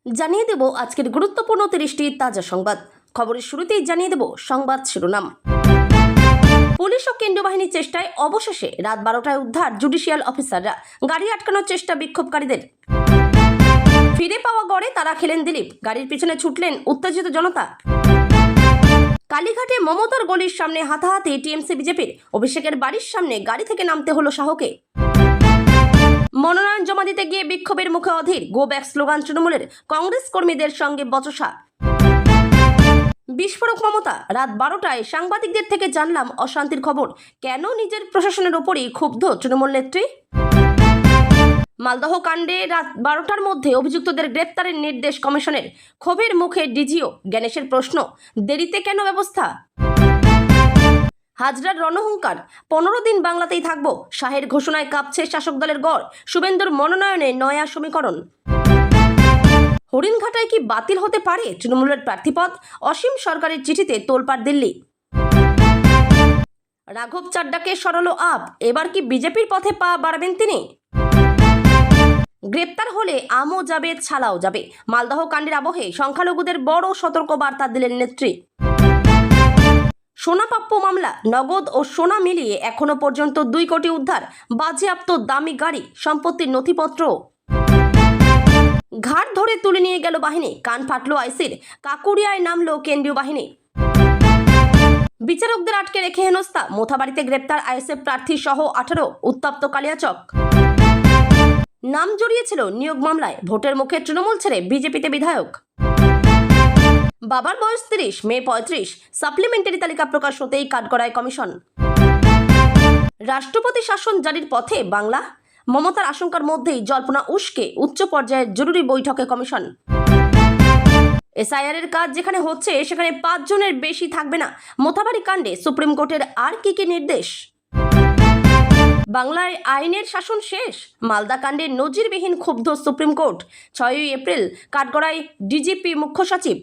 জানিয়ে দেব আজকের গুরুত্বপূর্ণ 30টি তাজা সংবাদ। খবরের শুরুতেই জানিয়ে দেব সংবাদ শিরোনাম। পুলিশ ও কেন্দ্রীয় বাহিনীর চেষ্টায় অবশেষে রাত 12টায় উদ্ধার জুডিশিয়াল অফিসাররা। গাড়ি আটকানোর চেষ্টা বিক্ষোভকারীদের। ফিরে পাওয়া গড়ে তারা খেলেন দিলীপ, গাড়ির পিছনে ছুটলেন উত্তেজিত জনতা। কালীঘাটে মমতার গলির সামনে হাতাহাতি টিএমসি বিজেপির। অভিষেকের বাড়ির সামনে গাড়ি থেকে নামতে হলো শাহকে। মনোনয়ন জমা দিতে গিয়ে বিক্ষোভের মুখে অধীর, গো ব্যাক স্লোগান তৃণমূলের। কংগ্রেস কর্মীদের সঙ্গে বচসা। বিস্ফোরক মমতা, রাত 12টায় সাংবাদিকদের থেকে জানলাম অশান্তির খবর। কেন নিজের প্রশাসনের ওপরই ক্ষুব্ধ তৃণমূল নেত্রী। মালদহ কাণ্ডে রাত 12টার মধ্যে অভিযুক্তদের গ্রেপ্তারের নির্দেশ কমিশনের। ক্ষোভের মুখে ডিজিও। জ্ঞানেশের প্রশ্ন, দেরিতে কেন ব্যবস্থা। হাজরার রণহুঙ্কার, 15 দিন বাংলাতেই থাকবো। শাহের ঘোষণায় কাঁপছে শাসক দলের গড়। শুভেন্দুর মনোনয়নে নয়া সমীকরণ। হরিণঘাটায় কি বাতিল হতে পারে তৃণমূলের প্রার্থীপদ। অসীম সরকারের চিঠিতে তোলপাড় দিল্লি। রাঘব চাড্ডাকে সরালো আপ, এবার কি বিজেপির পথে পা বাড়াবেন তিনি। গ্রেপ্তার হলে আমও যাবে, ছালাও যাবে। মালদহ কাণ্ডের আবহে সংখ্যালঘুদের বড় সতর্ক বার্তা দিলেন নেত্রী। সোনাপ্রাপ্য মামলা, নগদ ও সোনা মিলিয়ে এখনো পর্যন্ত 2 কোটি উদ্ধার। বাজেয়াপ্ত দামি গাড়ি, সম্পত্তির নথিপত্র। ঘাট ধরে তুলে নিয়ে গেল বাহিনী। কান ফাটলো আইসির। কাকুরিয়ায় নামলো কেন্দ্রীয় বাহিনী। বিচারকদের আটকে রেখে হেনস্থা। মোথাবাড়িতে গ্রেপ্তার আইএসএফ প্রার্থী সহ 18। উত্তপ্ত কালিয়াচক। নাম জড়িয়েছিল নিয়োগ মামলায়। ভোটের মুখে তৃণমূল ছেড়ে বিজেপিতে বিধায়ক। বাবার বয়স 30, মেয়ে 35। সাপ্লিমেন্টারি তালিকা প্রকাশ হতেই কাঠগড়ায় কমিশন। রাষ্ট্রপতি শাসন জারির পথে বাংলা। মমতার আশঙ্কার মধ্যেই জল্পনা উস্কে উচ্চ পর্যায়ের জরুরি বৈঠকে কমিশন। এসআইআর এর কাজ যেখানে হচ্ছে সেখানে 5 জনের বেশি থাকবে না। মোথাবাড়ি কাণ্ডে সুপ্রিম কোর্টের আর কি নির্দেশ। বাংলায় আইনের শাসন শেষ। মালদা কাণ্ডে নজিরবিহীন ক্ষুব্ধ সুপ্রিম কোর্ট। 6ই এপ্রিল কাঠগড়ায় ডিজিপি মুখ্য সচিব।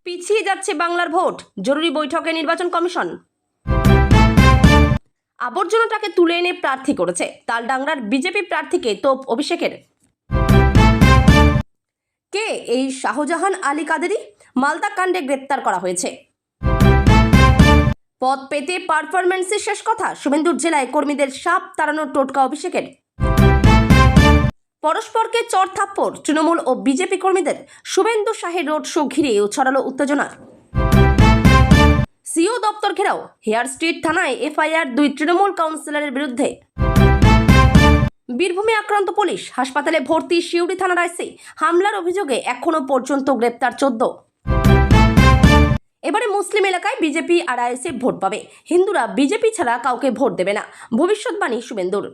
পিছিয়ে যাচ্ছে বাংলার ভোট। জরুরি বৈঠকে নির্বাচন কমিশন। আবর্জনাটাকে তুলে এনে প্রার্থী করেছে। তালডাংরার বিজেপি প্রার্থীকে তোপ অভিষেকের। কে এই শাহজাহান আলী কাদেরি। মালদা কাণ্ডে গ্রেপ্তার করা হয়েছে। পদ পেতে পারফরমেন্সই শেষ কথা। শুভেন্দুর জেলায় কর্মীদের সাপ তাড়ানোর টোটকা অভিষেকের। পরস্পরকে চড় থাপ্পড় তৃণমূল ও বিজেপি কর্মীদের। শুভেন্দু শাহের রোড শো ঘিরে ছড়ালো উত্তেজনা। সিও দপ্তর ঘেরাও। হেয়ার স্ট্রিট থানায় এফআইআর 2 তৃণমূল কাউন্সিলরের বিরুদ্ধে। বীরভূমে আক্রান্ত পুলিশ। হাসপাতালে ভর্তি শিউড়ি থানার আইসি। হামলার অভিযোগে এখনো পর্যন্ত গ্রেপ্তার 14। এবারে মুসলিম এলাকায় বিজেপি আর আইএসএফ ভোট পাবে। হিন্দুরা বিজেপি ছাড়া কাউকে ভোট দেবে না, ভবিষ্যৎবাণী শুভেন্দুর।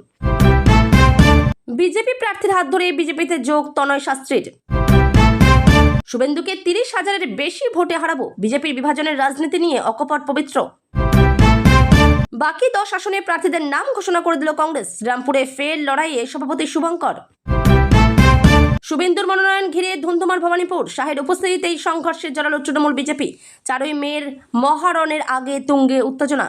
বিজেপি প্রার্থীর হাত ধরে বিজেপিতে যোগ তনয় শাস্ত্রীর। শুভেন্দুকে 30,000-এর বেশি ভোটে হারাবো। বিজেপির বিভাজনের রাজনীতি নিয়ে অকপট পবিত্র। বাকি 10 আসনে প্রার্থীদের নাম ঘোষণা করে দিল কংগ্রেস। রামপুরে ফের লড়াইয়ে সভাপতি শুভঙ্কর। শুভেন্দুর মনোনয়ন ঘিরে ধুন্ধুমার ভবানীপুর। শাহের উপস্থিতিতেই সংঘর্ষে জড়ালো তৃণমূল বিজেপি। 4ই মের মহারণের আগে তুঙ্গে উত্তেজনা।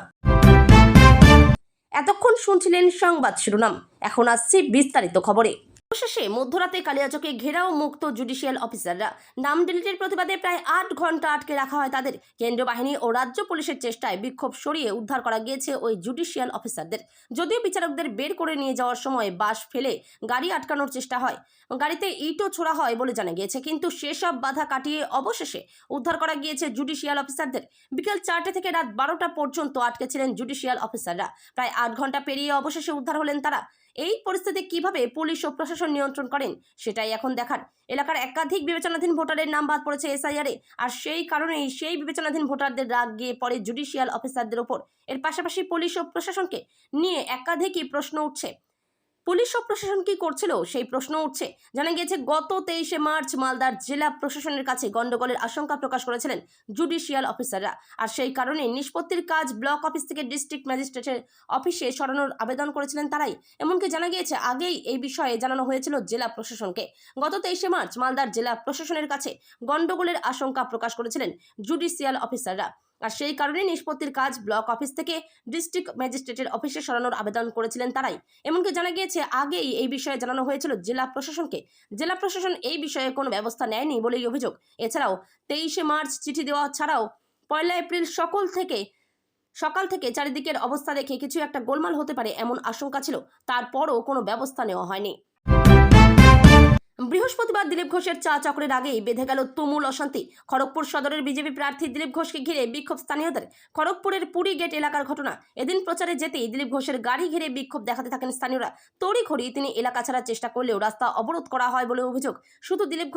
এতক্ষণ শুনছিলেন সংবাদ শিরোনাম। এখন আসছি বিস্তারিত খবরে। অবশেষে মধ্যরাতে কালিয়াচকে ঘেরাও মুক্ত জুডিশিয়াল অফিসাররা। নাম ডিলিটের প্রতিবাদে প্রায় 8 ঘন্টা আটকে রাখা হয় তাদের। কেন্দ্রীয় বাহিনী ও রাজ্য পুলিশের চেষ্টায় বিক্ষোভ সরিয়ে উদ্ধার করা গিয়েছে ওই জুডিশিয়াল অফিসারদের। যদিও বিচারকদের বের করে নিয়ে যাওয়ার সময় বাস ফেলে গাড়ি আটকানোর চেষ্টা হয়, গাড়িতে ইটও ছোড়া হয় বলে জানা গিয়েছে। কিন্তু সেসব বাধা কাটিয়ে অবশেষে উদ্ধার করা গিয়েছে জুডিশিয়াল অফিসারদের। বিকেল 4টে থেকে রাত 12টা পর্যন্ত আটকে ছিলেন জুডিশিয়াল অফিসাররা। প্রায় 8 ঘন্টা পেরিয়ে অবশেষে উদ্ধার হলেন তারা। এই পরিস্থিতি কিভাবে পুলিশ ও প্রশাসন নিয়ন্ত্রণ করেন সেটাই এখন দেখার। এলাকার একাধিক বিবেচনাধীন ভোটারের নাম বাদ পড়েছে এসআইআরে, আর সেই কারণেই সেই বিবেচনাধীন ভোটারদের রাগ গিয়ে পড়ে জুডিশিয়াল অফিসারদের ওপর। এর পাশাপাশি পুলিশ ও প্রশাসনকে নিয়ে একাধিকই প্রশ্ন উঠছে। পুলিশ ও প্রশাসন কি করছিল সেই প্রশ্ন উঠছে। জানা গিয়েছে গত 23শে মার্চ মালদার জেলা প্রশাসনের কাছে গন্ডগোলের আশঙ্কা প্রকাশ করেছিলেন জুডিশিয়াল অফিসাররা, আর সেই কারণে নিষ্পত্তির কাজ ব্লক অফিস থেকে ডিস্ট্রিক্ট ম্যাজিস্ট্রেটের অফিসে সরানোর আবেদন করেছিলেন তারাই। এমনকি জানা গিয়েছে আগেই এই বিষয়ে জানানো হয়েছিল জেলা প্রশাসনকে। গত 23শে মার্চ মালদার জেলা প্রশাসনের কাছে গন্ডগোলের আশঙ্কা প্রকাশ করেছিলেন জুডিশিয়াল অফিসাররা। আর সেই কারণে নিষ্পত্তির কাজ ব্লক অফিস থেকে ডিস্ট্রিক্ট ম্যাজিস্ট্রেটের অফিসে সরানোর আবেদন করেছিলেন তারাই। এমনকি জানা গিয়েছে আগেই এই বিষয়ে জানানো হয়েছিল জেলা প্রশাসনকে। জেলা প্রশাসন এই বিষয়ে কোনো ব্যবস্থা নেয়নি বলেই অভিযোগ। এছাড়াও 23শে মার্চ চিঠি দেওয়া ছাড়াও 1 এপ্রিল সকাল থেকে চারিদিকের অবস্থা দেখে কিছু একটা গোলমাল হতে পারে এমন আশঙ্কা ছিল, তারপরও কোনো ব্যবস্থা নেওয়া হয়নি। বৃহস্পতিবার দিলীপ ঘোষের চা চক্রের আগেই বেঁধে গেল তুমুল অশান্তি। খড়গপুর সদরের বিজেপি প্রার্থী দিলীপ ঘোষকে ঘিরে বিক্ষোভ স্থানীয়দের। খড়গপুরের পুরী গেট এলাকার ঘটনা। এদিন প্রচারে যেতেই দিলীপ ঘোষের গাড়ি ঘিরে বিক্ষোভ দেখাতে থাকেন স্থানীয়রা। তড়িঘড়ি তিনি এলাকা ছাড়ার চেষ্টা করলেও রাস্তা অবরোধ করা হয় বলে অভিযোগ। শুধু দিলীপ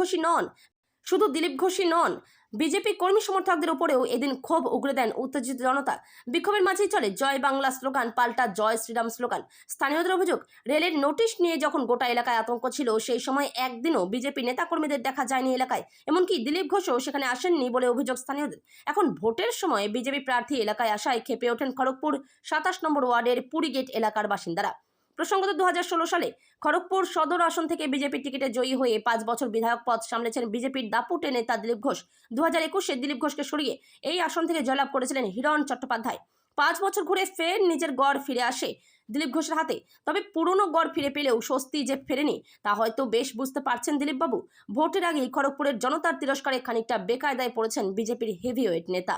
ঘোষই নন, বিজেপি কর্মী সমর্থকদের উপরেও এদিন ক্ষোভ উগরে দেন উত্তেজিত জনতা। বিক্ষোভের মাঝেই চলে জয় বাংলা স্লোগান পাল্টা জয় শ্রীরাম স্লোগান। স্থানীয়দের অভিযোগ, রেলের নোটিশ নিয়ে যখন গোটা এলাকায় আতঙ্ক ছিল সেই সময় একদিনও বিজেপি নেতাকর্মীদের দেখা যায়নি এলাকায়। এমনকি দিলীপ ঘোষও সেখানে আসেননি বলে অভিযোগ স্থানীয়দের। এখন ভোটের সময় বিজেপি প্রার্থী এলাকায় আসায় ক্ষেপে ওঠেন খড়গপুর 27 নম্বর ওয়ার্ডের পুরী গেট এলাকার বাসিন্দারা। প্রসঙ্গত 2016 সালে খড়গপুর সদর আসন থেকে বিজেপির টিকিটে জয়ী হয়ে 5 বছর বিধায়ক পদ সামলেছেন বিজেপির দাপুটে নেতা দিলীপ ঘোষ। 2021-এ দিলীপ ঘোষকে সরিয়ে এই আসন থেকে জয়লাভ করেছিলেন হিরণ চট্টোপাধ্যায়। 5 বছর ঘুরে ফের নিজের গড় ফিরে আসে দিলীপ ঘোষের হাতে। তবে পুরনো গড় ফিরে পেলেও স্বস্তি যে ফেরেনি তা হয়তো বেশ বুঝতে পারছেন দিলীপবাবু। ভোটের আগেই খড়গপুরের জনতার তিরস্কারে খানিকটা বেকায়দায় পড়েছেন বিজেপির হেভিওয়েট নেতা।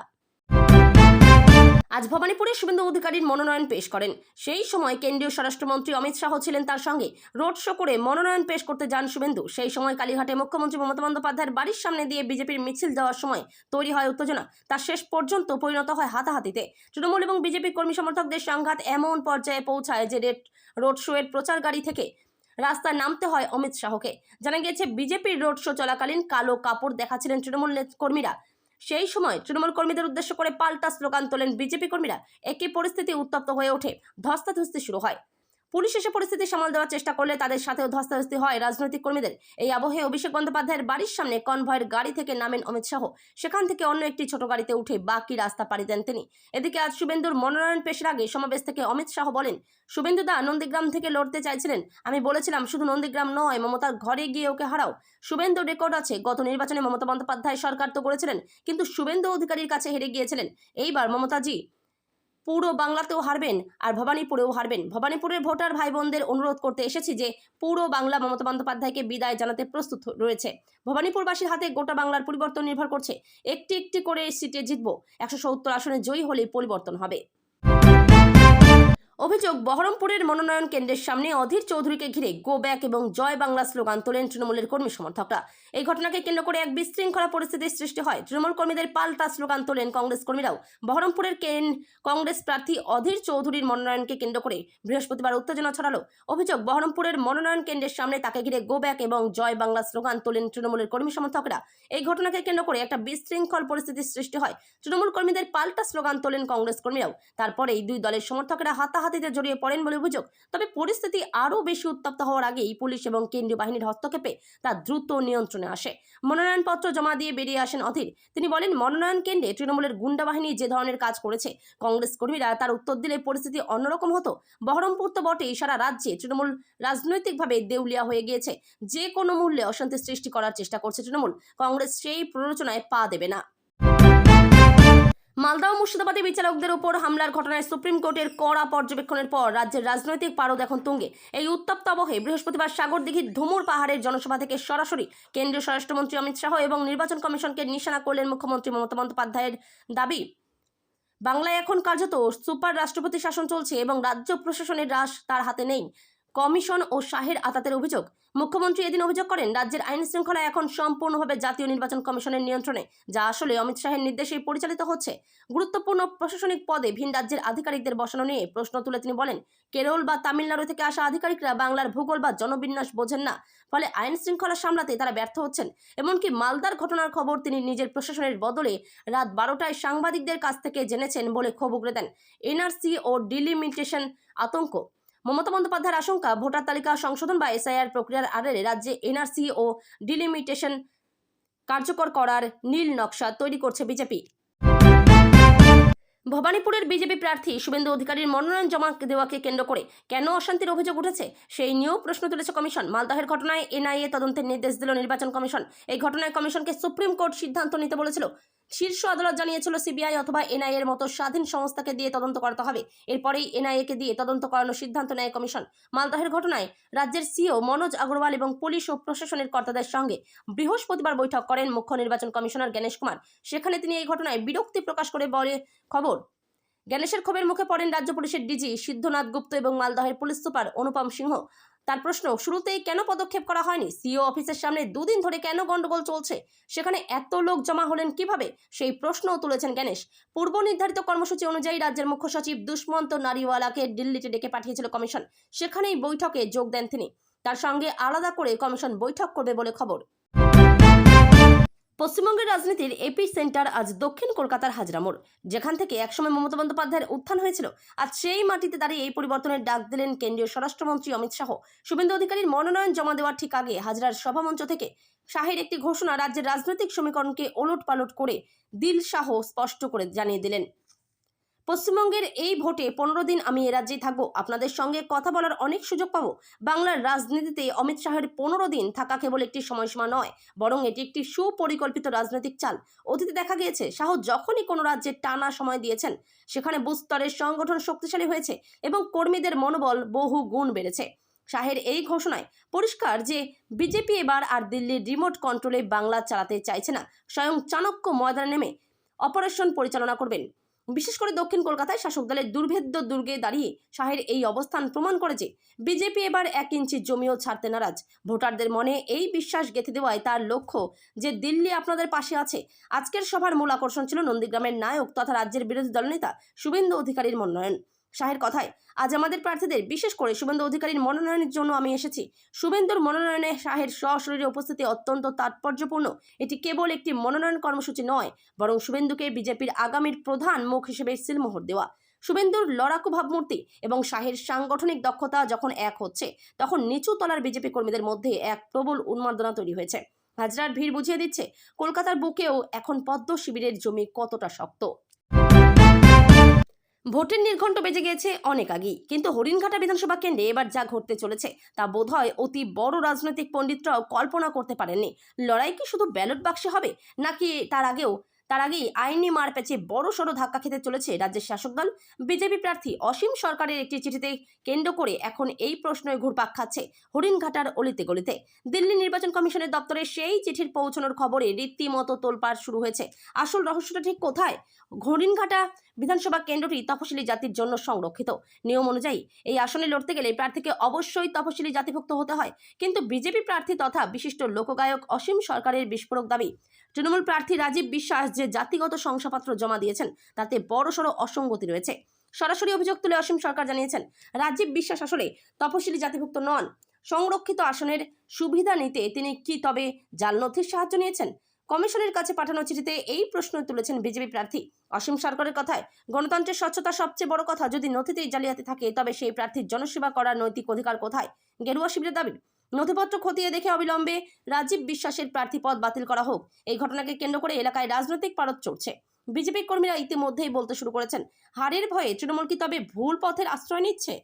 আজ ভবানীপুরে শুভেন্দু অধিকারীর মনোনয়ন পেশ করেন। সেই সময় কেন্দ্রীয় স্বরাষ্ট্রমন্ত্রী অমিত শাহ ছিলেন তার সঙ্গে। রোড শো করে মনোনয়ন পেশ করতে যান শুভেন্দু। সেই সময় কালীঘাটে মুখ্যমন্ত্রী মমতা বন্দ্যোপাধ্যায়ের বাড়ির সামনে দিয়ে বিজেপির মিছিল যাওয়ার সময় তৈরি হয় উত্তেজনা। তার শেষ পর্যন্ত পরিণত হয় হাতাহাতিতে। তৃণমূল এবং বিজেপি কর্মী সমর্থকদের সংঘাত এমন পর্যায়ে পৌঁছায় যে রোড শো এর প্রচার গাড়ি থেকে রাস্তায় নামতে হয় অমিত শাহকে। জানা গিয়েছে বিজেপির রোড শো চলাকালীন কালো কাপড় দেখাচ্ছিলেন তৃণমূল কর্মীরা। সেই সময় তৃণমূল কর্মীদের উদ্দেশ্য করে পাল্টা স্লোগান তোলেন বিজেপি কর্মীরা। একই পরিস্থিতি উত্তপ্ত হয়ে ওঠে, ধস্তাধস্তি শুরু হয়। পুলিশ এসে পরিস্থিতি সামাল দেওয়ার চেষ্টা করলে তাদের সাথেও ধস্তাধস্তি হয় রাজনৈতিক কর্মীদের। এই আবহে অভিষেক বন্দ্যোপাধ্যায়ের বাড়ির সামনে কনভয়ের গাড়ি থেকে নামেন অমিত শাহ। সেখান থেকে অন্য একটি ছোট গাড়িতে উঠে বাকি রাস্তা পাড়ি দেন তিনি। এদিকে আজ শুভেন্দুর মনোনয়ন পেশের আগে সমাবেশ থেকে অমিত শাহ বলেন, শুভেন্দু দা নন্দীগ্রাম থেকে লড়তে চাইছিলেন। আমি বলেছিলাম শুধু নন্দীগ্রাম নয়, মমতার ঘরে গিয়ে ওকে হারাও। শুভেন্দু রেকর্ড আছে, গত নির্বাচনে মমতা বন্দ্যোপাধ্যায় সরকার তো করেছিলেন, কিন্তু শুভেন্দু অধিকারীর কাছে হেরে গিয়েছিলেন। এইবার মমতাজি পুরো বাংলাতেও হারবেন আর ভবানীপুরেও হারবেন। ভবানীপুরের ভোটার ভাই বোনদের অনুরোধ করতে এসেছি যে পুরো বাংলা মমতা বন্দ্যোপাধ্যায়কে বিদায় জানাতে প্রস্তুত রয়েছে। ভবানীপুরবাসীর হাতে গোটা বাংলার পরিবর্তন নির্ভর করছে। একটি একটি করে সিটে জিতবো। 170 আসনে জয়ী হলেই পরিবর্তন হবে। অভিযোগ, বহরমপুরের মনোনয়ন কেন্দ্রের সামনে অধীর চৌধুরীকে ঘিরে গো ব্যাক এবং জয় বাংলা স্লোগান তোলেন তৃণমূলের কর্মী সমর্থকরা। এই ঘটনাকে কেন্দ্র করে এক বিশৃঙ্খলা পরিস্থিতির সৃষ্টি হয়। তৃণমূল কর্মীদের পাল্টা স্লোগান তোলেন কংগ্রেস কর্মীরাও। বহরমপুরের কংগ্রেস প্রার্থী অধীর চৌধুরীর মনোনয়নকে কেন্দ্র করে বৃহস্পতিবার উত্তেজনা ছড়ালো। অভিযোগ, বহরমপুরের মনোনয়ন কেন্দ্রের সামনে তাকে ঘিরে গো ব্যাক এবং জয় বাংলা স্লোগান তোলেন তৃণমূলের কর্মী সমর্থকরা। এই ঘটনাকে কেন্দ্র করে একটা বিশৃঙ্খল পরিস্থিতির সৃষ্টি হয়। তৃণমূল কর্মীদের পাল্টা স্লোগান তোলেন কংগ্রেস কর্মীরাও। তারপরে এই দুই দলের সমর্থকেরা হাতাহাতিতে জড়িয়ে পড়েন বলে অভিযোগ। তবে পরিস্থিতি আরও বেশি উত্তপ্ত হওয়ার আগেই পুলিশ এবং কেন্দ্রীয় বাহিনীর হস্তক্ষেপে তা দ্রুত নিয়ন্ত্রণে আসে। মনোনয়নপত্র জমা দিয়ে বেরিয়ে আসেন অধীর। তিনি বলেন, মনোনয়ন কেন্দ্রে তৃণমূলের গুন্ডা বাহিনী যে ধরনের কাজ করেছে কংগ্রেস কর্মীরা তার উত্তর দিলে পরিস্থিতি অন্যরকম হতো। বহরমপুর তো বটেই, সারা রাজ্যে তৃণমূল রাজনৈতিকভাবে দেউলিয়া হয়ে গিয়েছে। যে কোনো মূল্যে অশান্তি সৃষ্টি করার চেষ্টা করছে তৃণমূল। কংগ্রেস সেই প্ররোচনায় পা দেবে না। মালদা ও মুর্শিদাবাদে বিচারকদের উপর হামলার ঘটনায় সুপ্রিম কোর্টের কড়া পর্যবেক্ষণের পর রাজ্যের রাজনৈতিক পারদ এখন তুঙ্গে। এই উত্তপ্ত আবহে বৃহস্পতিবার সাগরদিঘির ধুমুর পাহাড়ের জনসভা থেকে সরাসরি কেন্দ্রীয় স্বরাষ্ট্রমন্ত্রী অমিত শাহ এবং নির্বাচন কমিশনকে নিশানা করলেন মুখ্যমন্ত্রী মমতা বন্দ্যোপাধ্যায়ের দাবি, বাংলায় এখন কার্যত সুপার রাষ্ট্রপতি শাসন চলছে এবং রাজ্য প্রশাসনের রাশ তার হাতে নেই। কমিশন ও শাহের আতাতের অভিযোগ। মুখ্যমন্ত্রী এদিন অভিযোগ করেন, রাজ্যের আইন শৃঙ্খলা এখন সম্পূর্ণভাবে জাতীয় নির্বাচন কমিশনের নিয়ন্ত্রণে, যা আসলে অমিত শাহের নির্দেশেই পরিচালিত হচ্ছে। গুরুত্বপূর্ণ প্রশাসনিক পদে ভিন রাজ্যের আধিকারিকদের বসানো নিয়ে প্রশ্ন তুলে তিনি বলেন, কেরল বা তামিলনাড়ু থেকে আসা আধিকারিকরা বাংলার ভূগোল বা জনবিন্যাস বোঝেন না, ফলে আইন শৃঙ্খলা সামলাতে তারা ব্যর্থ হচ্ছেন। এমনকি মালদার ঘটনার খবর তিনি নিজের প্রশাসনের বদলে রাত 12টায় সাংবাদিকদের কাছ থেকে জেনেছেন বলে ক্ষোভ উগরে দেন। এনআরসি ও ডিলিমিটেশন আতঙ্ক। মমতা বন্দ্যোপাধ্যায়ের আশঙ্কা, ভোটার তালিকা সংশোধন বা এসআইআর প্রক্রিয়ার আড়ালে রাজ্যে এনআরসি ও ডিলিমিটেশন কার্যকর করার নীল নকশা তৈরি করছে বিজেপি। ভবানীপুরের বিজেপি প্রার্থী শুভেন্দু অধিকারীর মনোনয়ন জমা দেওয়াকে কেন্দ্র করে কেন অশান্তির অভিযোগ উঠেছে সেই নিয়েও প্রশ্ন তুলেছে কমিশন। মালদহের ঘটনায় এনআইএ তদন্তের নির্দেশ দিল নির্বাচন কমিশন। এই ঘটনায় কমিশনকে সুপ্রিম কোর্ট সিদ্ধান্ত নিতে বলেছিল। শীর্ষ আদালত জানিয়েছিল সিবিআই অথবা এনআইএ এর মতো স্বাধীন সংস্থাকে দিয়ে তদন্ত করাতে হবে। এরপরেই এনআইএ কে দিয়ে তদন্ত করানোর সিদ্ধান্ত নেয় কমিশন। মালদহের ঘটনায় রাজ্যের সিও মনোজ আগরওয়াল এবং পুলিশ ও প্রশাসনের কর্তাদের সঙ্গে বৃহস্পতিবার বৈঠক করেন মুখ্য নির্বাচন কমিশনার গণেশ কুমার। সেখানে তিনি এই ঘটনায় বিরক্তি প্রকাশ করে বলে খবর গণেশের ক্ষোভের মুখে পড়েন রাজ্য পুলিশের ডিজি সিদ্ধনাথ গুপ্ত এবং মালদহের পুলিশ সুপার অনুপম সিংহ। তার প্রশ্ন, শুরুতেই কেন পদক্ষেপ করা হয়নি? সিও অফিসের সামনে দুদিন ধরে কেন গন্ডগোল চলছে? সেখানে এত লোক জমা হলেন কিভাবে? সেই প্রশ্নও তুলেছেন গণেশ। পূর্ব নির্ধারিত কর্মসূচি অনুযায়ী রাজ্যের মুখ্য সচিব দুষ্মন্ত নারিওয়ালাকে দিল্লিতে ডেকে পাঠিয়েছিল কমিশন। সেখানেই বৈঠকে যোগ দেন তিনি। তার সঙ্গে আলাদা করে কমিশন বৈঠক করবে বলে খবর। পশ্চিমবঙ্গের রাজনীতির এপি সেন্টার আজ দক্ষিণ কলকাতার হাজরা মোড়, যেখান থেকে একসময় মমতা বন্দ্যোপাধ্যায়ের উত্থান হয়েছিল। আজ সেই মাটিতে দাঁড়িয়ে এই পরিবর্তনের ডাক দিলেন কেন্দ্রীয় স্বরাষ্ট্রমন্ত্রী অমিত শাহ। শুভেন্দু অধিকারীর মনোনয়ন জমা দেওয়ার ঠিক আগে হাজরার সভামঞ্চ থেকে শাহের একটি ঘোষণা রাজ্যের রাজনৈতিক সমীকরণকে ওলটপালট করে দিল শাহ স্পষ্ট করে জানিয়ে দিলেন, পশ্চিমবঙ্গের এই ভোটে 15 দিন আমি এ রাজ্যেই থাকবো। আপনাদের সঙ্গে কথা বলার অনেক সুযোগ পাবো। বাংলার রাজনীতিতে অমিত শাহের 15 দিন থাকা কেবল একটি সময়সীমা নয়, বরং এটি একটি সুপরিকল্পিত রাজনৈতিক চাল। অতীতে দেখা গিয়েছে, শাহ যখনই কোনো রাজ্যে টানা সময় দিয়েছেন, সেখানে বুথ স্তরের সংগঠন শক্তিশালী হয়েছে এবং কর্মীদের মনোবল বহু গুণ বেড়েছে। শাহের এই ঘোষণায় পরিষ্কার যে বিজেপি এবার আর দিল্লির রিমোট কন্ট্রোলে বাংলা চালাতে চাইছে না, স্বয়ং চাণক্য ময়দানে নেমে অপারেশন পরিচালনা করবেন। বিশেষ করে দক্ষিণ কলকাতায় শাসক দলের দুর্ভেদ্য দুর্গে দাঁড়িয়ে শাহের এই অবস্থান প্রমাণ করে যে বিজেপি এবার 1 ইঞ্চি জমিও ছাড়তে নারাজ। ভোটারদের মনে এই বিশ্বাস গেঁথে দেওয়ায় তার লক্ষ্য যে দিল্লি আপনাদের পাশে আছে। আজকের সভার মূল আকর্ষণ ছিল নন্দীগ্রামের নায়ক তথা রাজ্যের বিরোধী দলনেতা শুভেন্দু অধিকারীর মনোনয়ন। শাহের কথায়, আজ আমাদের প্রার্থীদের, বিশেষ করে শুভেন্দু অধিকারীর মনোনয়নের জন্য আমি এসেছি। শুভেন্দুর মনোনয়নে শাহের সশরীরে উপস্থিতি অত্যন্ত তাৎপর্যপূর্ণ। এটি কেবল একটি মনোনয়ন কর্মসূচি নয়, বরং শুভেন্দুকে বিজেপির আগামীর প্রধান মুখ হিসেবে সিলমোহর দেওয়া। শুভেন্দুর লড়াকু ভাবমূর্তি এবং শাহের সাংগঠনিক দক্ষতা যখন এক হচ্ছে, তখন নিচু তলার বিজেপি কর্মীদের মধ্যে এক প্রবল উন্মাদনা তৈরি হয়েছে। হাজরার ভিড় বুঝিয়ে দিচ্ছে কলকাতার বুকেও এখন পদ্ম শিবিরের জমি কতটা শক্ত। ভোটের নির্ঘণ্ট বেজে গিয়েছে অনেক আগেই, কিন্তু হরিণঘাটা বিধানসভা কেন্দ্রে এবার যা ঘটতে চলেছে তা বোধহয় অতি বড় রাজনৈতিক পণ্ডিতরাও কল্পনা করতে পারেননি। লড়াই কি শুধু ব্যালট বাক্সে হবে, নাকি তার আগেই আইনি মারপ্যাচে বড় সড়ো ধাক্কা খেতে চলেছে রাজ্যের শাসক দল? বিজেপি প্রার্থী অসীম সরকারের একটি চিঠিতে কেন্দ্র করে এখন এই প্রশ্নই ঘুরপাক খাচ্ছে হরিণঘাটার অলিতে গলিতে। দিল্লি নির্বাচন কমিশনের দপ্তরে সেই চিঠির পৌঁছানোর খবরে রীতিমতো তোলপাড় শুরু হয়েছে। আসল রহস্যটা ঠিক কোথায়? হরিণঘাটা বিধানসভা কেন্দ্রটি তপশিলি জাতির জন্য সংরক্ষিত। নিয়ম অনুযায়ী এই আসনে লড়তে গেলে প্রার্থীকে অবশ্যই তপশিলি জাতিভুক্ত হতে হয়, কিন্তু বিজেপি প্রার্থী তথা বিশিষ্ট লোকগায়ক অসীম সরকারের বিস্ফোরক দাবি, তৃণমূল প্রার্থী রাজীব বিশ্বাস যে জাতিগত শংসাপত্র জমা দিয়েছেন তাতে বড়সড় অসঙ্গতি রয়েছে। সরাসরি অভিযোগ তুলে অসীম সরকার জানিয়েছেন, রাজীব বিশ্বাস আসলে তপশিলি জাতিভুক্ত নন। সংরক্ষিত আসনের সুবিধা নিতে তিনি কি তবে জাল নথির সাহায্য নিয়েছেন? কমিশনের কাছে পাঠানো চিঠিতে এই প্রশ্ন তুলেছেন বিজেপি প্রার্থী অসীম সরকারের কথায়, গণতন্ত্রের স্বচ্ছতা সবচেয়ে বড় কথা। যদি নথিতেই জালিয়াতি থাকে, তবে সেই প্রার্থীর জনসেবা করার নৈতিক অধিকার কোথায়? গেরুয়া শিবিরের দাবি, নথিপত্র খতিয়ে দেখে অবিলম্বে রাজীব বিশ্বাসের প্রার্থী পদ বাতিল করা হোক। এই ঘটনাকে কেন্দ্র করে এলাকায় রাজনৈতিক পারদ চড়ছে। বিজেপি কর্মীরা ইতিমধ্যেই বলতে শুরু করেছেন, হারের ভয়ে তৃণমূল কি তবে ভুল পথের আশ্রয় নিচ্ছে?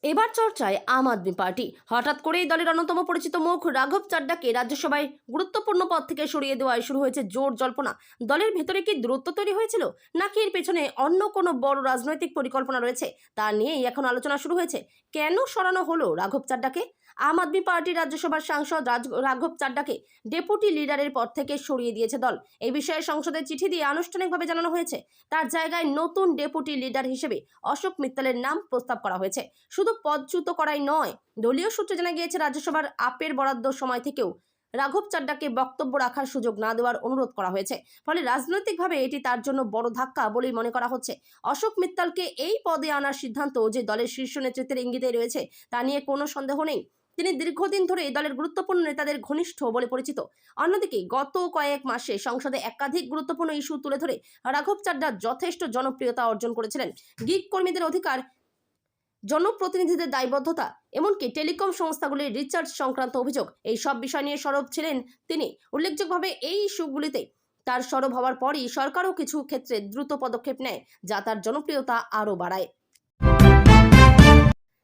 এবার চর্চায় আম আদমি পার্টি। হঠাৎ করেই দলের অন্যতম পরিচিত মুখ রাঘব চাড্ডাকে রাজ্যসভায় গুরুত্বপূর্ণ পদ থেকে সরিয়ে দেওয়ায় শুরু হয়েছে জোর জল্পনা। দলের ভেতরে কি দূরত্ব তৈরি হয়েছিল, নাকি এর পেছনে অন্য কোনো বড় রাজনৈতিক পরিকল্পনা রয়েছে, তা নিয়েই এখন আলোচনা শুরু হয়েছে। কেন সরানো হলো রাঘব চাড্ডাকে? আম আদমি পার্টির রাজ্যসভার সাংসদ রাঘব চাড্ডাকে ডেপুটি লিডারের পদ থেকে সরিয়ে দিয়েছে দল। এই বিষয়ে সংসদে চিঠি দিয়ে আনুষ্ঠানিকভাবে জানানো হয়েছে। তার জায়গায় নতুন ডেপুটি লিডার হিসেবে অশোক মিত্তালের নাম প্রস্তাব করা হয়েছে। শুধু পদচ্যুত করাই নয়, দলীয় সূত্রে জানা গিয়েছে রাজ্যসভার আপের বরাদ্দ সময় থেকেও রাঘব চাড্ডাকে বক্তব্য রাখার সুযোগ না দেওয়ার অনুরোধ করা হয়েছে। ফলে রাজনৈতিকভাবে এটি তার জন্য বড় ধাক্কা বলেই মনে করা হচ্ছে। অশোক মিত্তালকে এই পদে আনার সিদ্ধান্ত যে দলের শীর্ষ নেতৃত্বের ইঙ্গিতেই রয়েছে, তা নিয়ে কোনো সন্দেহ নেই। তিনি দীর্ঘদিন ধরে দলের গুরুত্বপূর্ণ নেতাদের ঘনিষ্ঠ বলে পরিচিত। অন্যদিকে গত কয়েক মাসে সংসদে একাধিক গুরুত্বপূর্ণ ইস্যু তুলে ধরে রাঘব চাড্ডা যথেষ্ট জনপ্রিয়তা অর্জন করেছিলেন। গিগ কর্মীদের অধিকার, জনপ্রতিনিধিদের দায়বদ্ধতা, এমনকি টেলিকম সংস্থাগুলির রিচার্জ সংক্রান্ত অভিযোগ, এই সব বিষয় নিয়ে সরব ছিলেন তিনি। উল্লেখযোগ্যভাবে এই ইস্যুগুলিতে তার সরব হওয়ার পরই সরকারও কিছু ক্ষেত্রে দ্রুত পদক্ষেপ নেয়, যা তার জনপ্রিয়তা আরও বাড়ায়।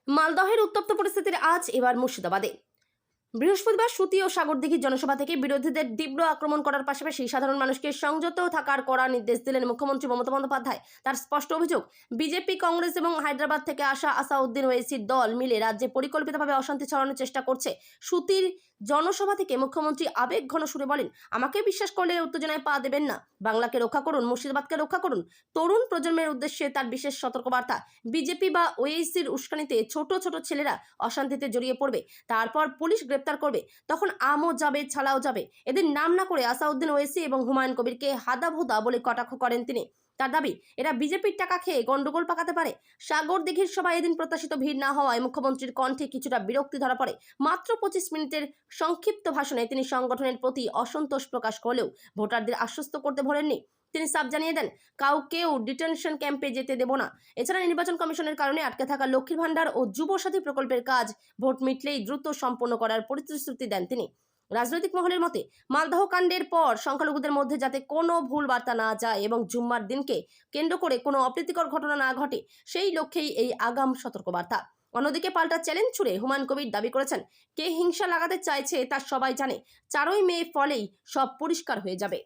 মালদহের উত্তপ্ত পরিস্থিতির আজ এবার মুর্শিদাবাদে। বৃহস্পতিবার সুতি ও সাগরদিঘির জনসভা থেকে বিরোধীদের তীব্র আক্রমণ করার পাশাপাশি সাধারণ মানুষকে সংযত থাকার কড়া নির্দেশ দিলেন মুখ্যমন্ত্রী মমতা বন্দ্যোপাধ্যায়। তার স্পষ্ট অভিযোগ, বিজেপি, কংগ্রেস এবং হায়দ্রাবাদ থেকে আসা আসাউদ্দিন ওয়েসির দল মিলে রাজ্যে পরিকল্পিতভাবে অশান্তি ছড়ানোর চেষ্টা করছে। সুতির জনসভা থেকে মুখ্যমন্ত্রী আবেগঘন সুরে বলেন, আমাকে বিশ্বাস করলে উত্তেজনায় পা দেবেন না। বাংলাকে রক্ষা করুন, মুর্শিদাবাদকে রক্ষা করুন। তরুণ প্রজন্মের উদ্দেশ্যে তার বিশেষ সতর্কবার্তা, বিজেপি বা ওয়েসির উস্কানিতে ছোট ছোট ছেলেরা অশান্তিতে জড়িয়ে পড়বে, তারপর পুলিশ গ্রেপ্তার করবে, তখন আমও যাবে, ছালাও যাবে। এদের নাম না করে আসাউদ্দিন ওয়েসি এবং হুমায়ুন কবিরকে হাদাভোদা বলে কটাক্ষ করেন তিনি। তার দাবি, এরা বিজেপির টাকা খেয়ে গন্ডগোল পাকাতে পারে। সাগরদিঘির সভায় এদিন প্রত্যাশিত ভিড় না হওয়ায় মুখ্যমন্ত্রীর কণ্ঠে কিছুটা বিরক্তি ধরা পড়ে। মাত্র 25 মিনিটের সংক্ষিপ্ত ভাষণে তিনি সংগঠনের প্রতি অসন্তোষ প্রকাশ করলেও ভোটারদের আশ্বস্ত করতে ভোলেননি। তিনি সাফ জানিয়ে দেন, কাউকেও ডিটেনশন ক্যাম্পে যেতে দেব না। এছাড়া নির্বাচন কমিশনের কারণে আটকে থাকা লক্ষ্মীর ভান্ডার ও যুবসাথী প্রকল্পের কাজ ভোট মিটলেই দ্রুত সম্পন্ন করার প্রতিশ্রুতি দেন তিনি। রাজনৈতিক মহলের মতে, মালদহ কাণ্ডের পর সংখ্যালঘুদের মধ্যে যাতে কোনো ভুল বার্তা না যায় এবং জুম্মার দিনকে কেন্দ্র করে কোনো অপ্রীতিকর ঘটনা না ঘটে, সেই লক্ষ্যেই এই আগাম সতর্কবার্তা। অন্যদিকে পাল্টা চ্যালেঞ্জ ছুড়ে হুমায়ুন কবির দাবি করেছেন, কে হিংসা লাগাতে চাইছে তা সবাই জানে। 4ই মে ফলেই সব পরিষ্কার হয়ে যাবে।